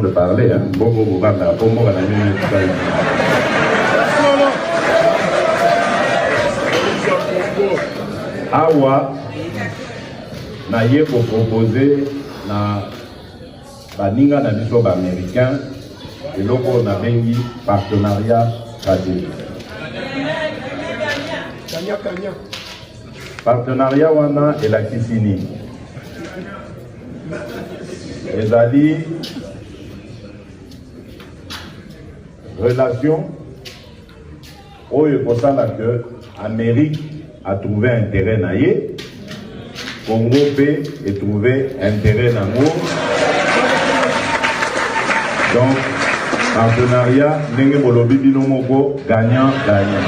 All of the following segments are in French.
de parler, hein. Awa, na ye pour proposer na baninga na biso ba américain et loko na bengi partenariat stratégique. Partenariat wana et la Kisini. Ezali relation oyo kosala que Amérique a trouvé intérêt na ye, Congo P a trouvé intérêt na nous. Donc partenariat ndenge bolobi bino moko gagnant gagnant.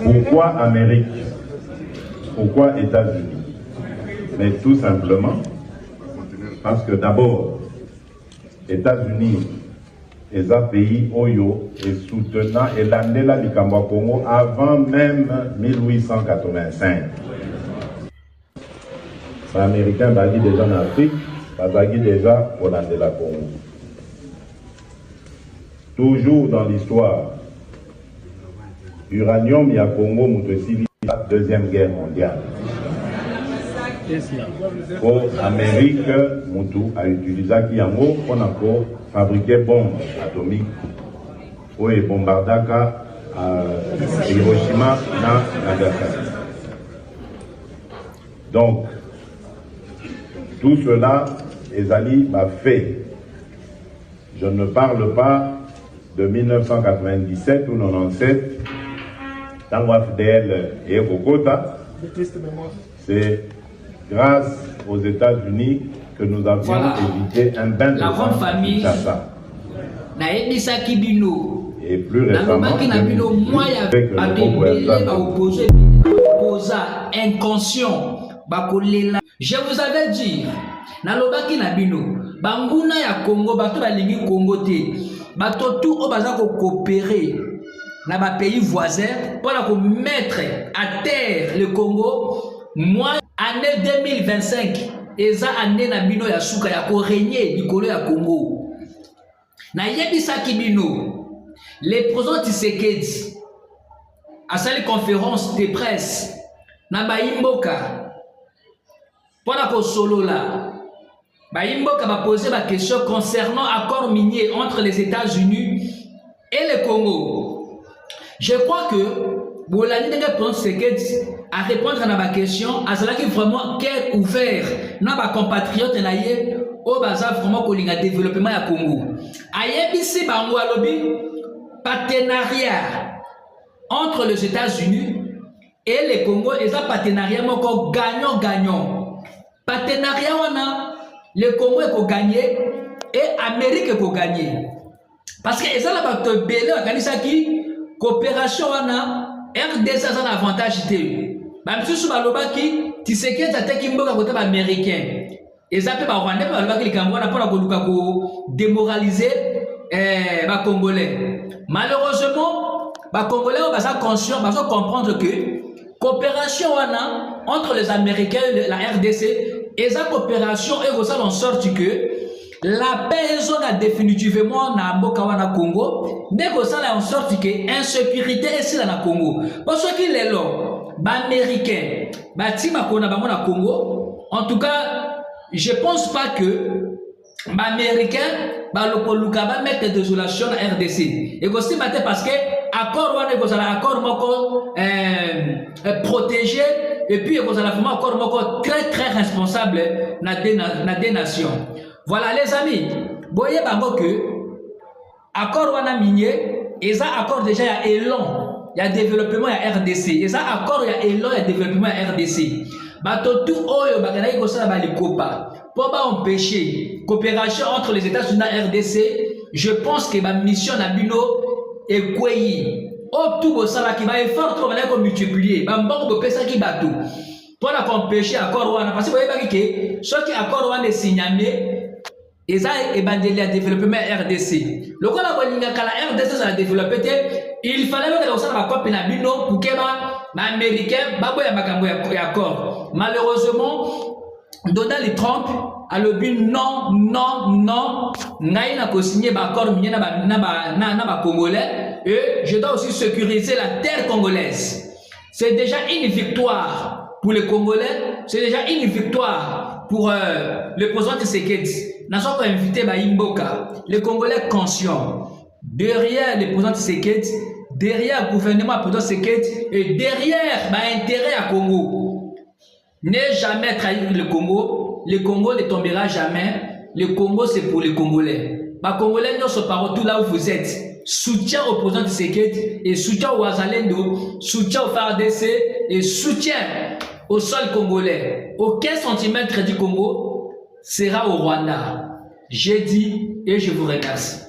Pourquoi Amérique? Pourquoi États-Unis? Mais tout simplement parce que d'abord, États-Unis est un pays oyo et soutenant et l'andela du Congo avant même 1885. Les Américains bagui déjà en Afrique, bagui déjà au Landela Congo. Toujours dans l'histoire, uranium y a Congo moutesili la Deuxième Guerre mondiale. Pour Amérique, Moutou a utilisé Kiyango pour fabriquer bombes atomiques pour bombarder à Hiroshima et Nagasaki. Donc, tout cela, Ezali m'a fait. Je ne parle pas de 1997 ou 97, dans l'AFDL et Kokota. C'est grâce aux États-Unis que nous avions évité un bain de sang famille. Et plus récemment, je vous avais dit, nalobaki na bino, banguna ya Congo, bato balingi Congo te, bato tout au baza ko coopérer na ba pays voisins pour mettre à terre le Congo. Moi, année 2025, eza année na bino ya suka ya ko régner likolo ya Congo. Na yebisaki bino, le président Tshisekedi a sali conférence de presse na Baimboka. Pendant que solo là, Baimboka va poser la question concernant l'accord minier entre les États-Unis et le Congo. Je crois que Bolani Ndenge Tshisekedi à répondre à ma question, à cela qui vraiment cœur ouvert na ba compatriotes na ye au bazar vraiment ko linga développement ya Congo. Ayebisi bango alobi partenariat entre les États-Unis et le Congo et ça partenariat moko gagnant. Partenariat wana le Congo est gagné et l'Amérique est gagné. Parce que ça la bato belé organisa qui coopération wana RDC a un avantage té. Ba msusu baloba ki Tshisekedi ateki mboka côté ba américain. Et ça peut ba Rwanda baloba ki likambo na pour koluka ko démoraliser ba congolais. Malheureusement, ba congolais ba ça conscient, ba ça comprendre que coopération wana entre les Américains et la RDC et sa coopération est en sorte que la paix est définitivement na mboka wana Congo, mais ça en sorte que insécurité est là na Congo. Parce qu'il est là, ba américain, ba tima kona ba na Congo. En tout cas, je pense pas que ba américain ba lokoluka ba mettre désolation na RDC. Et aussi matin parce que accord wana ko ça accord moko protégé. Et puis, vous allez vraiment encore très responsable dans des nations. Voilà, les amis. Vous voyez que l'accord wana minier, et ça accord déjà il y a élan, il y a développement à RDC. Et ça accord il y a élan, il y a développement à RDC. Bato tout oyo bakana ko sala ba likopa. Pour pas empêcher coopération entre les États-Unis et RDC, je pense que ma mission na bino est quoi. Oh, tout ça qui va effort trop va multiplier. Bambon peut ça qui bateau. Pour la empêcher accord wana parce que vous voyez que ceux qui accord wana signalé et ça et bandeli à développement RDC. Le quoi la bolinga kala RDC ça a développé il fallait que ça va copie na bino pour que ba américain ba boya makambo ya accord. Malheureusement Donald Trump a le but non, non, non. Ngai n'a pas signé l'accord na Congolais et je dois aussi sécuriser la terre congolaise. C'est déjà une victoire pour les Congolais, c'est déjà une victoire pour le président Tshisekedi. Nous sommes invités à Imboka, les Congolais conscients. Derrière le président Tshisekedi, derrière le gouvernement du président Tshisekedi et derrière l'intérêt à Congo. Ne jamais trahir le Congo ne tombera jamais. Le Congo, c'est pour les Congolais. Les Congolais, nous sommes partout là où vous êtes. Soutien au président Tshisekedi et soutien au Wazalendo, soutien au FARDC et soutien au sol congolais. Aucun centimètre du Congo sera au Rwanda. J'ai dit et je vous remercie.